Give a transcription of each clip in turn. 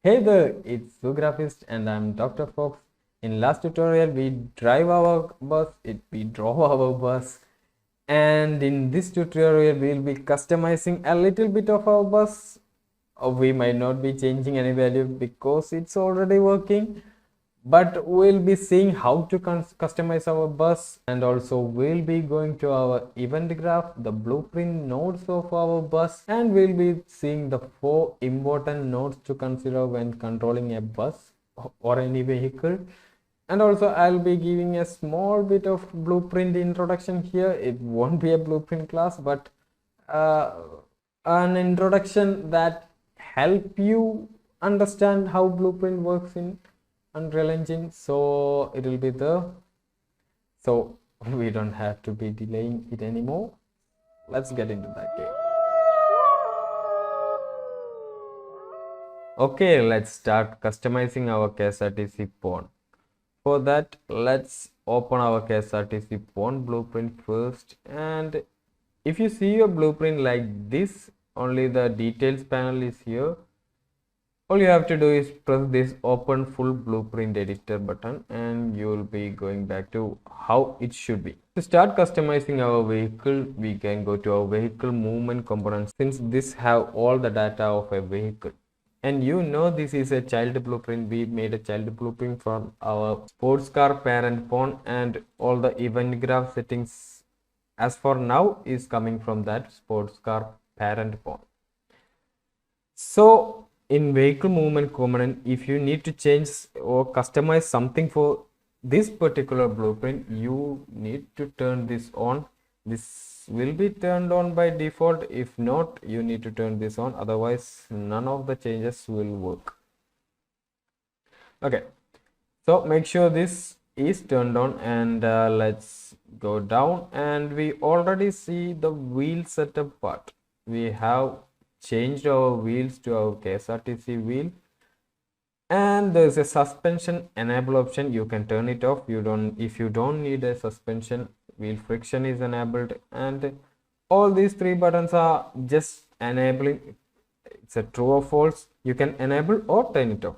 Hey there, it's Zoographist and I'm Dr. Fox. In last tutorial, we drive our bus, we drove our bus, and in this tutorial, we'll be customizing a little bit of our bus. We might not be changing any value because it's already working, but we'll be seeing how to customize our bus, and also we'll be going to our event graph, the blueprint nodes of our bus, and we'll be seeing the 4 important nodes to consider when controlling a bus or any vehicle. And also I'll be giving a small bit of blueprint introduction here. It won't be a blueprint class, but an introduction that help you understand how blueprint works in Unreal Engine. So it will be there, so we don't have to be delaying it anymore. Let's get into that game. Okay, let's start customizing our KSRTC pawn. For that, let's open our KSRTC pawn blueprint first, and if you see your blueprint like this, only the details panel is here. All you have to do is press this open full blueprint editor button and you will be going back to how it should be. To start customizing our vehicle, we can go to our vehicle movement components, since this have all the data of a vehicle. And you know this is a child blueprint. We made a child blueprint from our sports car parent pawn, and all the event graph settings as for now is coming from that sports car parent pawn. So in vehicle movement component, if you need to change or customize something for this particular blueprint, you need to turn this on. This will be turned on by default. If not, you need to turn this on, otherwise none of the changes will work. Okay, so make sure this is turned on, and let's go down, and we already see the wheel setup part. We have changed our wheels to our KSRTC wheel, and there's a suspension enable option. You can turn it off. If you don't need a suspension, wheel friction is enabled, and all these 3 buttons are just enabling. It's a true or false. You can enable or turn it off.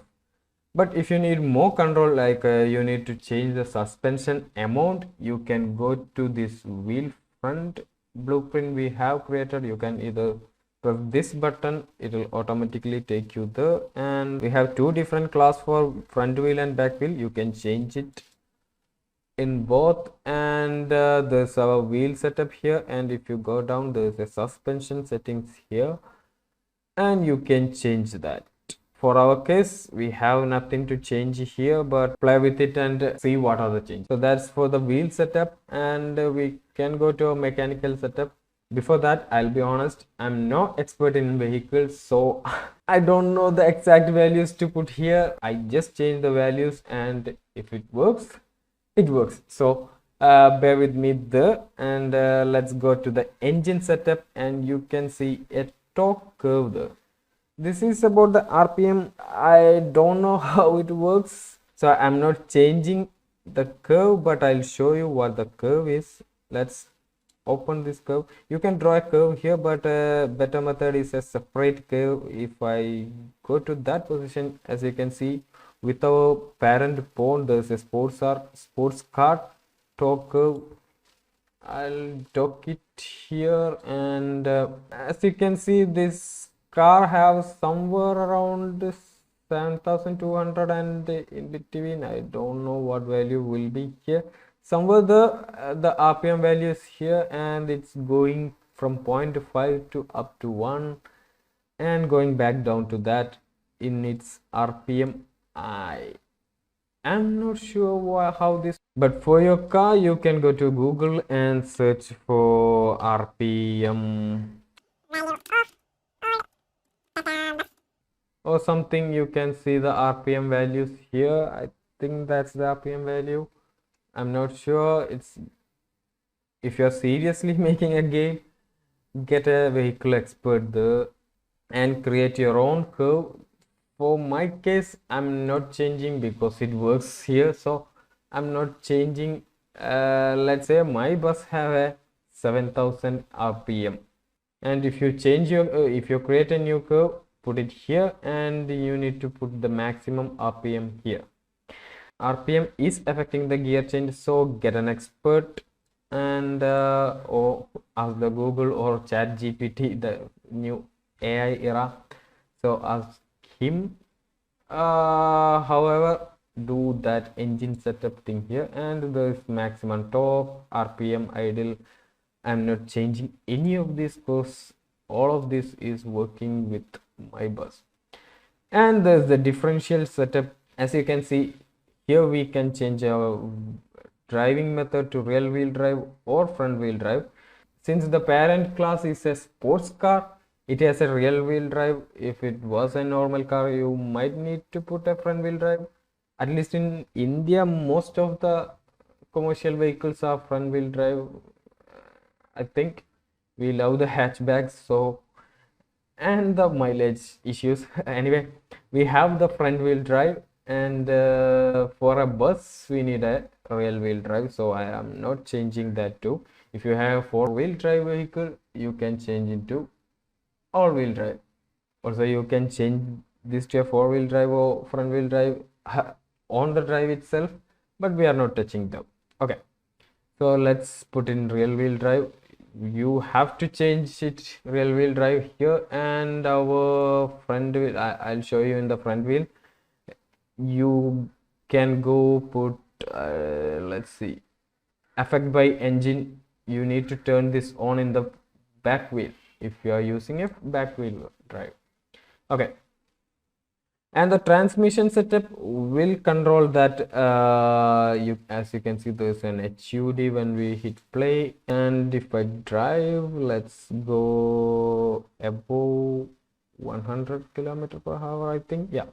But if you need more control, like you need to change the suspension amount, you can go to this wheel front blueprint we have created. You can either press this button, it will automatically take you there, and we have 2 different class for front wheel and back wheel. You can change it in both, and there's our wheel setup here, and if you go down, there's a suspension settings here, and you can change that. For our case, we have nothing to change here, but play with it and see what are the changes. So that's for the wheel setup, and we can go to a mechanical setup. Before that, I'll be honest, I'm no expert in vehicles, so I don't know the exact values to put here. I just change the values, and if it works, it works. So bear with me there, and let's go to the engine setup, and you can see a torque curve there. This is about the RPM. I don't know how it works, so I'm not changing the curve, but I'll show you what the curve is. Let's open this curve. You can draw a curve here, but a better method is a separate curve. If I go to that position, as you can see, with our parent pawn, there's a sports car torque curve. I'll torque it here, and as you can see, this car has somewhere around 7,200, and in between I don't know what value will be here. Somewhere the RPM value is here, and it's going from 0.5 to up to 1 and going back down to that in its RPM. I am not sure how this, but for your car you can go to Google and search for RPM or something. You can see the RPM values here. I think that's the RPM value. I'm not sure. It's, if you're seriously making a game, get a vehicle expert there and create your own curve. For my case, I'm not changing because it works here, so I'm not changing. Let's say my bus have a 7,000 RPM, and if you change your if you create a new curve, put it here, and you need to put the maximum RPM here. RPM is affecting the gear change, so get an expert and or ask the Google or Chat GPT, the new AI era. So ask him. However, do that engine setup thing here, and there's maximum torque, RPM, idle. I'm not changing any of this because all of this is working with my bus. And there's the differential setup. As you can see here, we can change our driving method to rear wheel drive or front wheel drive. Since the parent class is a sports car, it has a rear wheel drive. If it was a normal car, you might need to put a front wheel drive. At least in India, most of the commercial vehicles are front wheel drive. I think we love the hatchbacks, so, and the mileage issues. Anyway, we have the front wheel drive, and for a bus we need a rear wheel drive, so I am not changing that too. If you have four-wheel drive vehicle, you can change into all-wheel drive. Also, you can change this to a four-wheel drive or front wheel drive on the drive itself, but we are not touching them. Okay, so let's put in rear wheel drive. You have to change it rear wheel drive here, and our front wheel, I'll show you in the front wheel. You can go put let's see, affect by engine. You need to turn this on in the back wheel if you are using a back wheel drive. Okay, and the transmission setup will control that. As you can see, there's an HUD when we hit play, and if I drive, let's go above 100 km/h, I think. Yeah,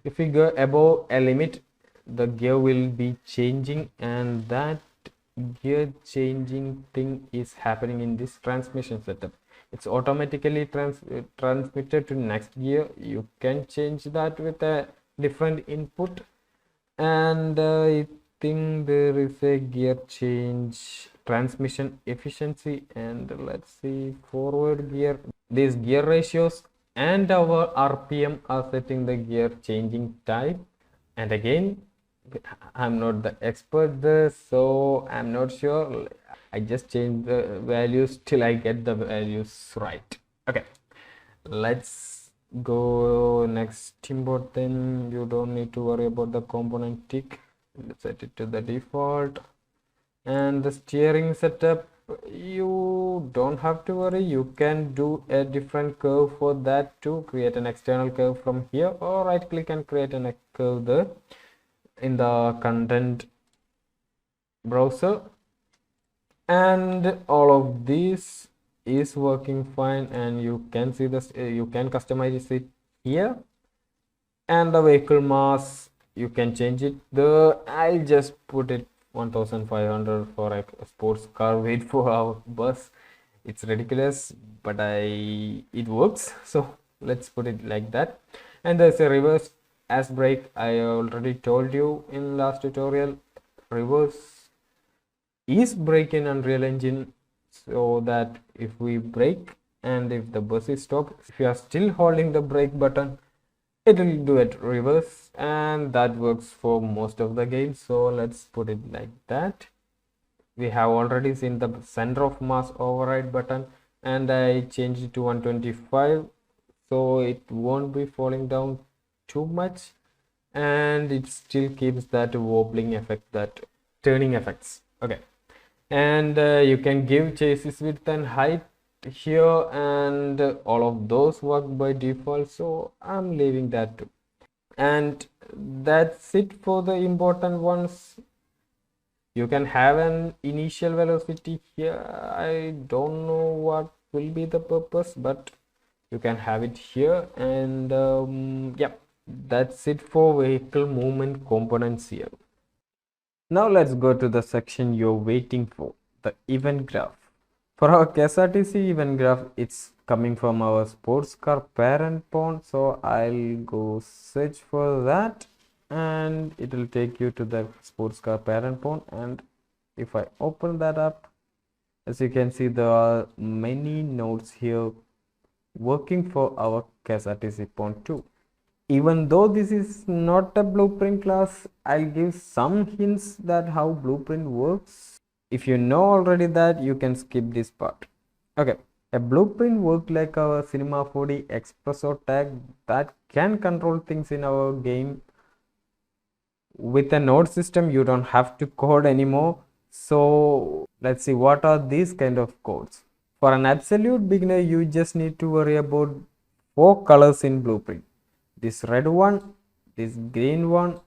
if we go above a limit, the gear will be changing, and that gear changing thing is happening in this transmission setup. It's automatically transmitted to next gear. You can change that with a different input, and I think there is a gear change, transmission efficiency, and let's see, forward gear. These gear ratios and our RPM are setting the gear changing type. And again, I'm not the expert there, so I'm not sure. I just change the values till I get the values right. Okay, let's go next import. Then you don't need to worry about the component tick. Let's set it to the default. And the steering setup, you don't have to worry. You can do a different curve for that to create an external curve from here, or right click and create a curve there in the content browser. And all of this is working fine, and you can see this. You can customize it here, and the vehicle mass, you can change it. I'll just put it 1500 for a sports car weight for our bus. It's ridiculous, but it works, so let's put it like that. And there's a reverse as brake. I already told you in last tutorial, reverse is brake in Unreal Engine, so that if we brake and if the bus is stopped, if you are still holding the brake button, it will do it reverse, and that works for most of the games. So let's put it like that. We have already seen the center of mass override button, and I changed it to 125, so it won't be falling down too much, and it still keeps that wobbling effect, that turning effects. Okay, and you can give chassis width and height here, and all of those work by default, so I'm leaving that too. And that's it for the important ones. You can have an initial velocity here. I don't know what will be the purpose, but you can have it here. And yeah, that's it for vehicle movement components here. Now let's go to the section you're waiting for, the event graph. For our KSRTC event graph, it's coming from our sports car parent pawn, so I'll go search for that, and it will take you to the sports car parent pawn. And if I open that up, as you can see, there are many nodes here working for our KSRTC Pond 2. Even though this is not a blueprint class, I'll give some hints that how blueprint works. If you know already that, you can skip this part. Okay, a blueprint works like a Cinema 4D espresso tag that can control things in our game. With a node system, you don't have to code anymore. So let's see, what are these kind of codes? For an absolute beginner, you just need to worry about 4 colors in blueprint. This red one, this green one,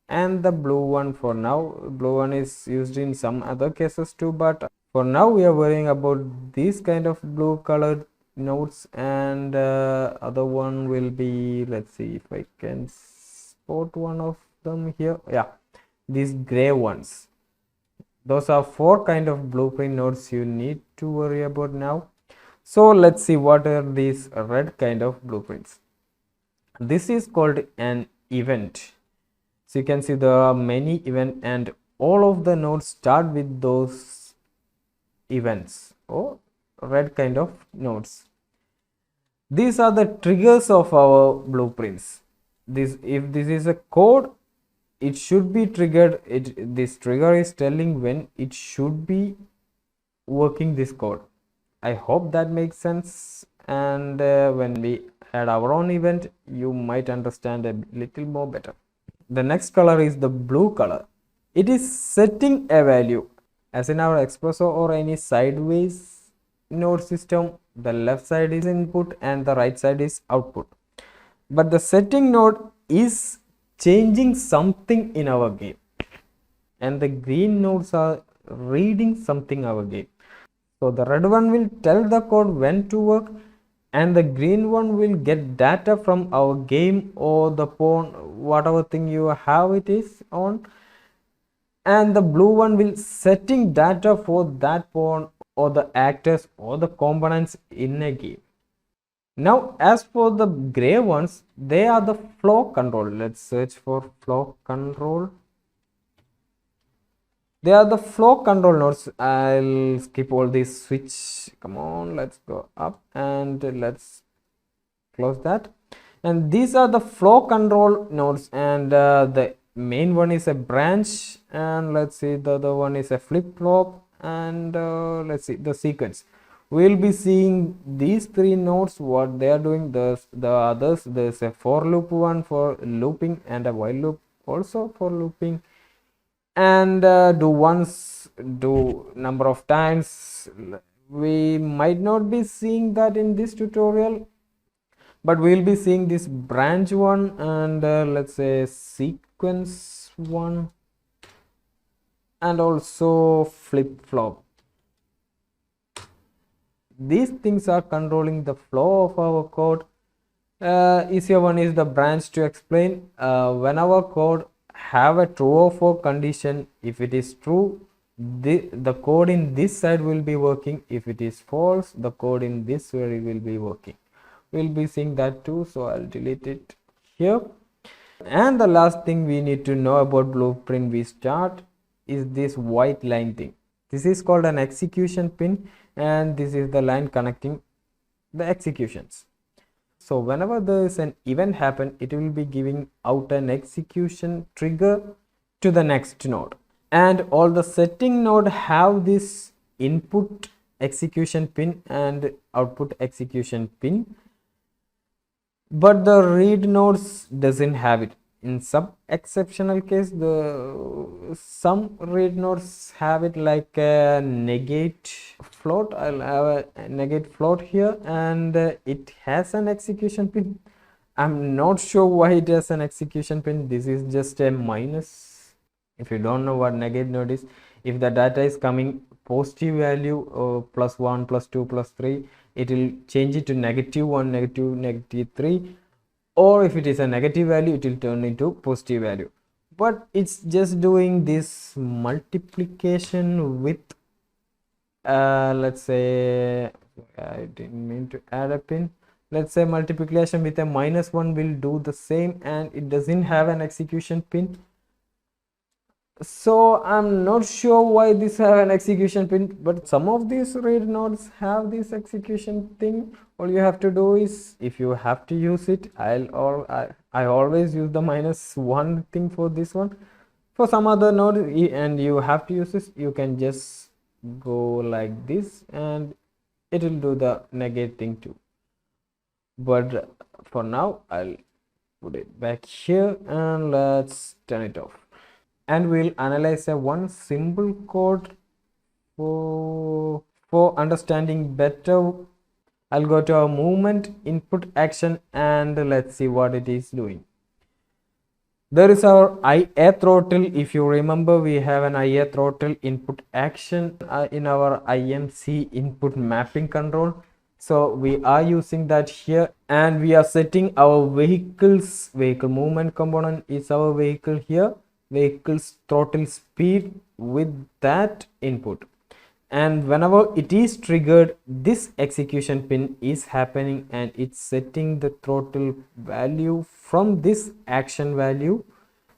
and the blue one. For now, blue one is used in some other cases too, but for now we are worrying about these kind of blue colored nodes, and other one will be, let's see if I can spot one of them here. Yeah, these gray ones. Those are 4 kind of blueprint nodes you need to worry about now. So let's see what are these red kind of blueprints. This is called an event. So you can see there are many events, and all of the nodes start with those events or red kind of nodes. These are the triggers of our blueprints. If this is a code, it should be triggered. This trigger is telling when it should be working this code. I hope that makes sense, and when we add our own event, you might understand a little more better. The next color is the blue color. It is setting a value. As in our espresso or any sideways node system, the left side is input and the right side is output. But the setting node is changing something in our game, and the green nodes are reading something in our game. So the red one will tell the code when to work, and the green one will get data from our game or the pawn, whatever thing you have it is on, and the blue one will setting data for that pawn or the actors or the components in a game. Now as for the gray ones, they are the flow control. Let's search for flow control. They are the flow control nodes. I'll skip all these switch. Come on, let's go up and let's close that. And these are the flow control nodes, and the main one is a branch, and let's see the other one is a flip-flop, and let's see the sequence. We'll be seeing these 3 nodes, what they are doing. The others, there's a for loop one for looping and a while loop also for looping, and do number of times. We might not be seeing that in this tutorial, but we'll be seeing this branch one, and let's say sequence one, and also flip-flop. These things are controlling the flow of our code. Easier one is the branch to explain. When our code have a true or false condition, if it is true, the code in this side will be working. If it is false, the code in this side will be working. We'll be seeing that too, so I'll delete it here. And the last thing we need to know about blueprint we start is this white line thing. This is called an execution pin, and this is the line connecting the executions. So whenever there is an event happen, it will be giving out an execution trigger to the next node, and all the setting node have this input execution pin and output execution pin, but the read nodes doesn't have it. In some exceptional case, some read nodes have it, like a negate float. I'll have a negate float here, and it has an execution pin. I'm not sure why it has an execution pin. This is just a minus. If you don't know what negate node is, if the data is coming positive value or +1, +2, +3, it will change it to -1, -2, -3, or if it is a negative value, it will turn into positive value. But it's just doing this multiplication with let's say, I didn't mean to add a pin. Let's say multiplication with a -1 will do the same, and it doesn't have an execution pin. So I'm not sure why this have an execution pin, but some of these read nodes have this execution thing. All you have to do is, if you have to use it, I always use the -1 thing for this one. For some other node and you have to use this, you can just go like this and it will do the negate thing too. But for now, I'll put it back here and let's turn it off. And we'll analyze a one simple code for understanding better. I'll go to our movement input action and let's see what it is doing. There is our IA throttle. If you remember, we have an IA throttle input action in our IMC input mapping control. So we are using that here and we are setting our vehicle movement component is our vehicle here, vehicle's throttle speed with that input. And whenever it is triggered, this execution pin is happening and it's setting the throttle value from this action value.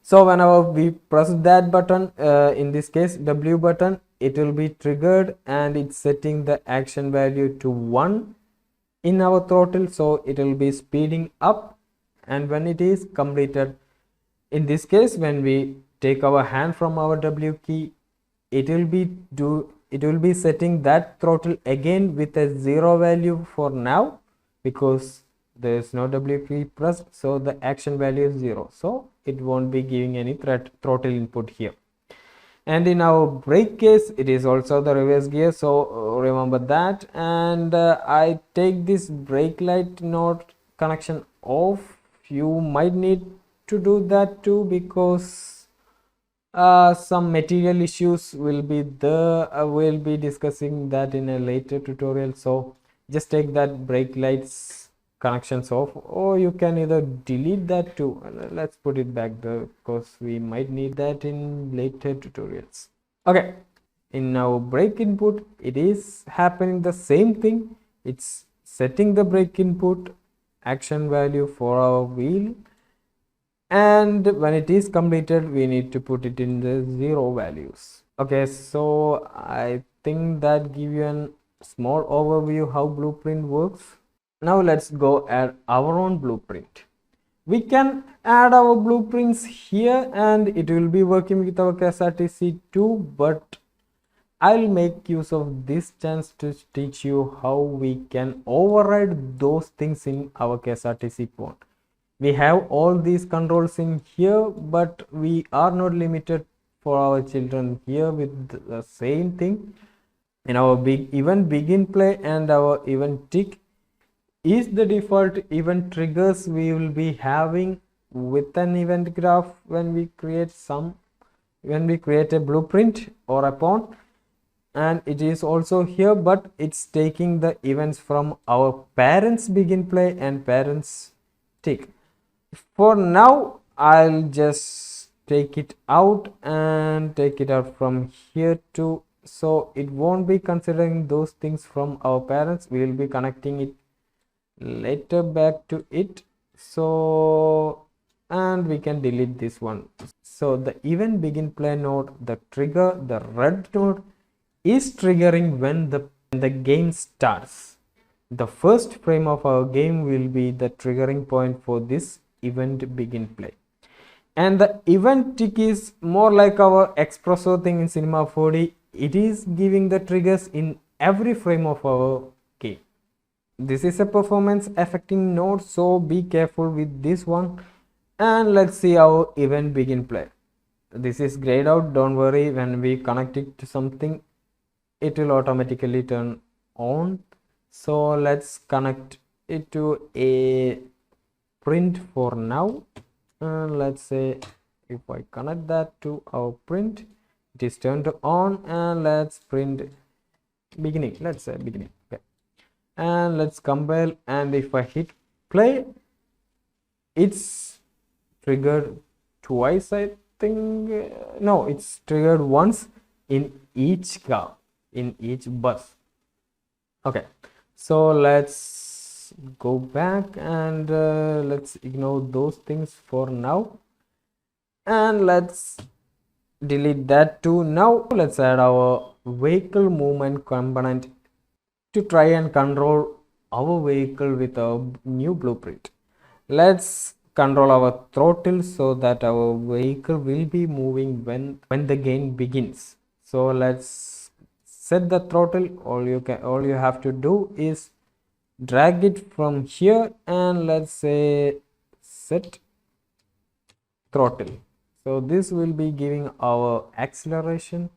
So whenever we press that button, in this case W button, it will be triggered and it's setting the action value to 1 in our throttle, so it will be speeding up. And when it is completed, in this case when we take our hand from our W key, it will be setting that throttle again with a 0 value for now, because there is no W key pressed, so the action value is 0, so it won't be giving any throttle input here. And in our brake case, it is also the reverse gear, so remember that. And I take this brake light node connection off. You might need to do that too, because some material issues will be there. We'll be discussing that in a later tutorial, so just take that brake lights connections off, or you can either delete that too. Let's put it back there because we might need that in later tutorials. Okay, in our brake input, it is happening the same thing. It's setting the brake input action value for our wheel, and when it is completed, we need to put it in the 0 values. Okay, so I think that give you a small overview how blueprint works. Now let's go add our own blueprint. We can add our blueprints here and it will be working with our KSRTC too, but I'll make use of this chance to teach you how we can override those things in our KSRTC port. We have all these controls in here, but we are not limited for our children here with the same thing. In our event begin play and our event tick is the default event triggers we will be having with an event graph when we create a blueprint or a pawn. And it is also here, but it's taking the events from our parents begin play and parents tick. For now, I'll just take it out and take it out from here too, so it won't be considering those things from our parents. We will be connecting it later back to it. So, and we can delete this one. So the event begin play node, the trigger, the red node is triggering when the game starts. The first frame of our game will be the triggering point for this event begin play. And the event tick is more like our espresso thing in Cinema 4D. It is giving the triggers in every frame of our game. This is a performance affecting node, so be careful with this one. And let's see our event begin play. This is grayed out, don't worry, when we connect it to something, it will automatically turn on. So let's connect it to a print for now. And let's say if I connect that to our print, it is turned on, and let's print beginning. Let's say beginning. Okay, and let's compile, and if I hit play, it's triggered twice, I think. No, it's triggered once in each car, in each bus. Okay, so let's go back and let's ignore those things for now, and let's delete that too. Now let's add our vehicle movement component to try and control our vehicle with a new blueprint. Let's control our throttle so that our vehicle will be moving when the game begins. So let's set the throttle. All you have to do is drag it from here and let's say set throttle. So this will be giving our acceleration.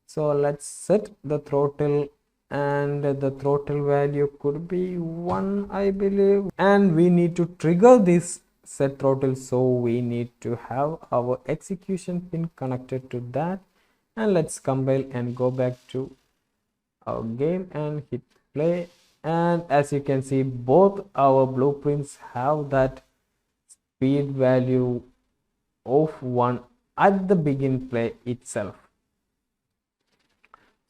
So let's set the throttle, and the throttle value could be 1, I believe, and we need to trigger this set throttle, so we need to have our execution pin connected to that. And let's compile and go back to our game and hit play, and as you can see, both our blueprints have that speed value of 1 at the begin play itself.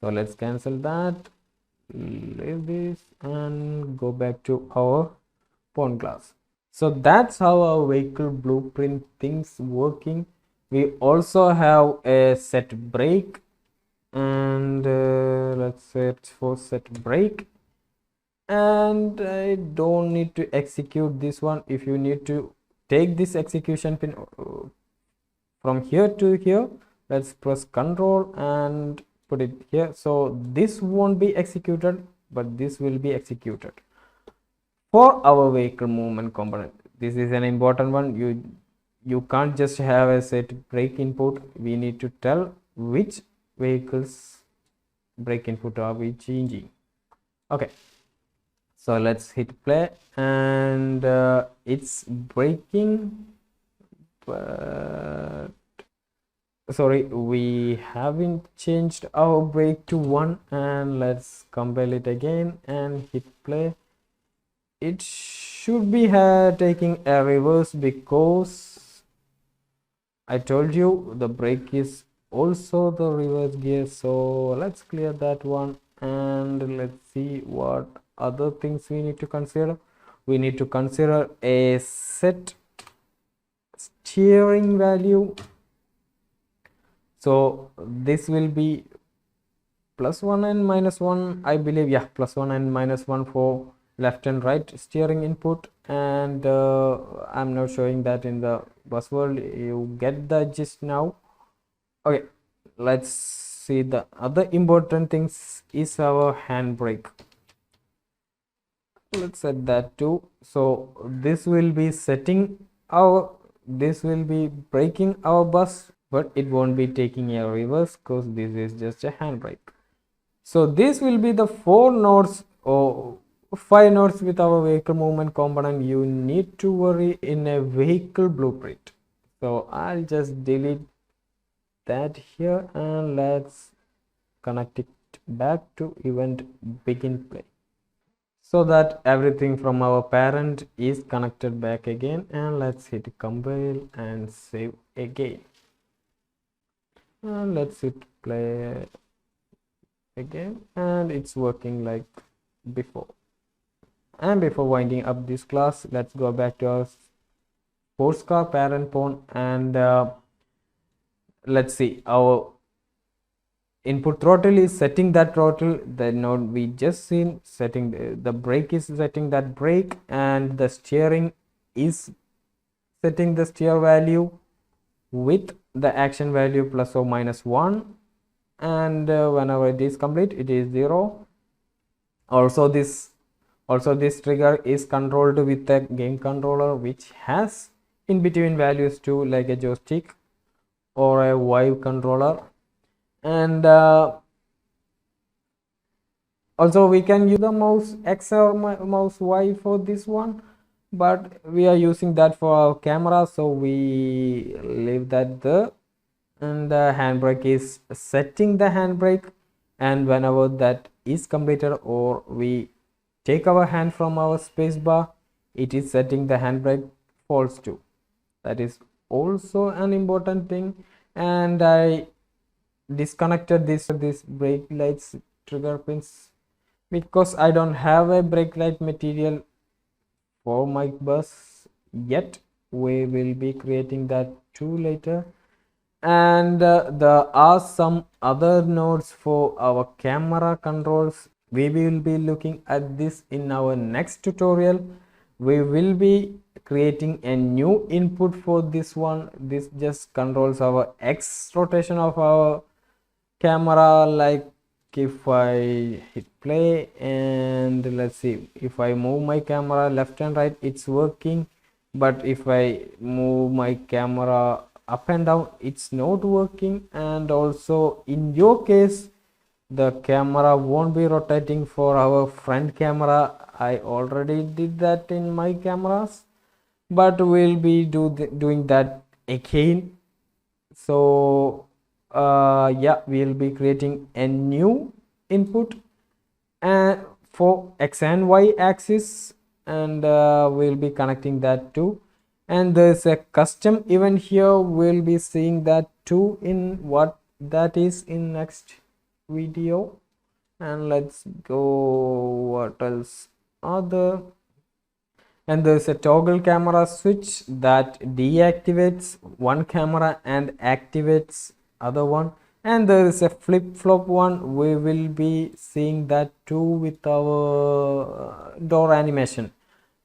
So let's cancel that, leave this and go back to our pawn class. So that's how our vehicle blueprint things working. We also have a set brake, and let's search for set brake, and I don't need to execute this one. If you need to take this execution pin from here to here, let's press Ctrl and put it here. So this won't be executed, but this will be executed for our vehicle movement component. This is an important one. You can't just have a set brake input. We need to tell which vehicles brake input are we changing. Okay, so let's hit play, and it's braking, but sorry, we haven't changed our brake to 1, and let's compile it again and hit play. It should be taking a reverse because I told you the brake is also the reverse gear. So let's clear that one, and let's see what other things we need to consider. We need to consider a set steering value. So this will be +1 and -1, I believe. Yeah, +1 and -1 for left and right steering input, and I'm not showing that in the bus world. You get the gist now. Okay, let's see. The other important things is our handbrake. Let's set that too. So this will be braking our bus, but it won't be taking a reverse because this is just a handbrake. So this will be the 4 nodes or 5 nodes with our vehicle movement component you need to worry in a vehicle blueprint. So I'll just delete that here, and let's connect it back to event begin play, so that everything from our parent is connected back again. And let's hit compile and save again, and let's hit play again, and it's working like before. And before winding up this class, let's go back to our sports car parent pawn, and let's see. Our input throttle is setting that throttle. The node we just seen setting the brake is setting that brake, and the steering is setting the steer value with the action value plus or minus 1, and whenever it is complete, it is 0. Also this trigger is controlled with a game controller, which has in between values too, like a joystick or a Vive controller. And also we can use the mouse X or mouse Y for this one, but we are using that for our camera, so we leave that there. And the handbrake is setting the handbrake, and whenever that is completed or we take our hand from our spacebar, it is setting the handbrake false too. That is also an important thing. And I disconnected this brake lights trigger pins because I don't have a brake light material for my bus yet. We will be creating that too later. And there are some other nodes for our camera controls. We will be looking at this in our next tutorial. We will be creating a new input for this one. This just controls our X rotation of our camera. Like if I hit play and let's see, if I move my camera left and right, it's working, but if I move my camera up and down, it's not working. And also in your case, the camera won't be rotating for our front camera. I already did that in my cameras, but we'll be doing that again. So yeah, we'll be creating a new input and for X and Y axis, and we'll be connecting that too. And there's a custom event here. We'll be seeing that too in what that is in next video. And let's go, what else other, and there's a toggle camera switch that deactivates one camera and activates other one. And there is a flip-flop one. We will be seeing that too with our door animation.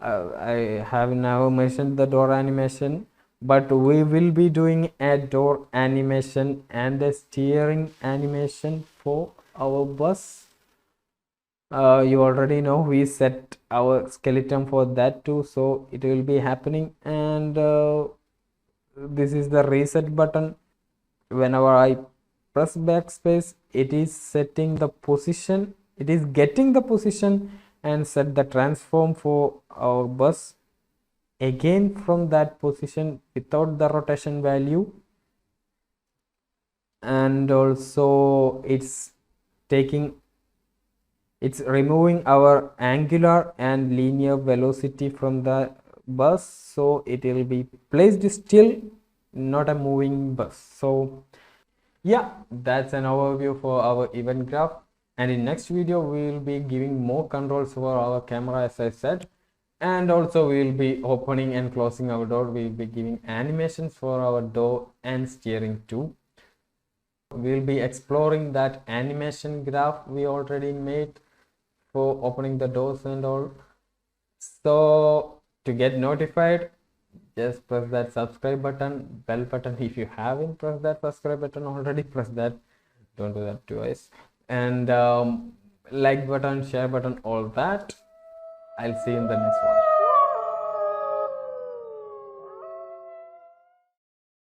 I have never mentioned the door animation, but we will be doing a door animation and a steering animation for our bus. You already know we set our skeleton for that too, so it will be happening. And this is the reset button. Whenever I press backspace, it is setting the position, it is getting the position and set the transform for our bus again from that position without the rotation value. And also it's removing our angular and linear velocity from the bus, so it will be placed still, not a moving bus. So yeah, that's an overview for our event graph. And in next video we will be giving more controls for our camera, as I said, and also we will be opening and closing our door. We will be giving animations for our door and steering too. We'll be exploring that animation graph we already made for opening the doors and all. So to get notified, just press that subscribe button, bell button. If you haven't pressed that subscribe button already, press that. Don't do that twice. And like button, share button, all that. I'll see you in the next one.